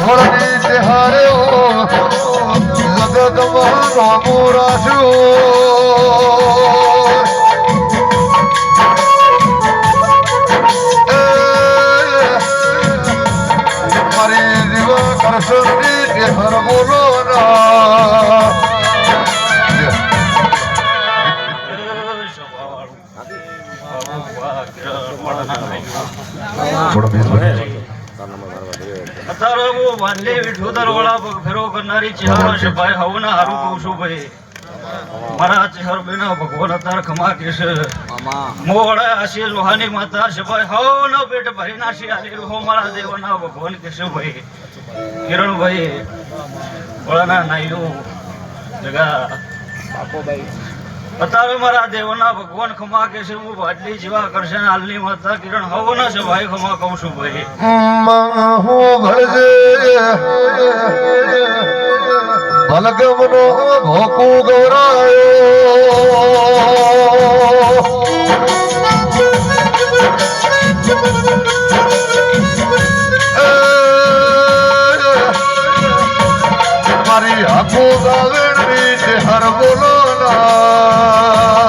હોળની તેહારે જગત રામો રાખ્યો મારી દીવા કરશનની તેહર બોલો ના વાલે વિઠોદર વાળા પગ ફેરો કરનારી ચહેરા છે ભાઈ હવના હારું કહું છું ભાઈ મારા ચહેર બેના ભગવાન અતાર ખમા કે છે મોડા આશી લોહાની માતા છે ભાઈ હવનો પેટ ભરી નાશી આલી હો મારા દેવના ભગવાન કે છે ભાઈ કિરણ ભાઈ વળના નાઈઓ જગા બાપો ભાઈ અત્યારે મારા દેવના ભગવાન ખમા કે છે હું વાડલી જીવા કરશે હાલની માતા કિરણ હવના છે ભાઈ ખમા કહું છું ભાઈ હું ભળજે ભલગમનો ભોકુ ગૌરાયો મારી હાથો ગાવણની હર બોલો ના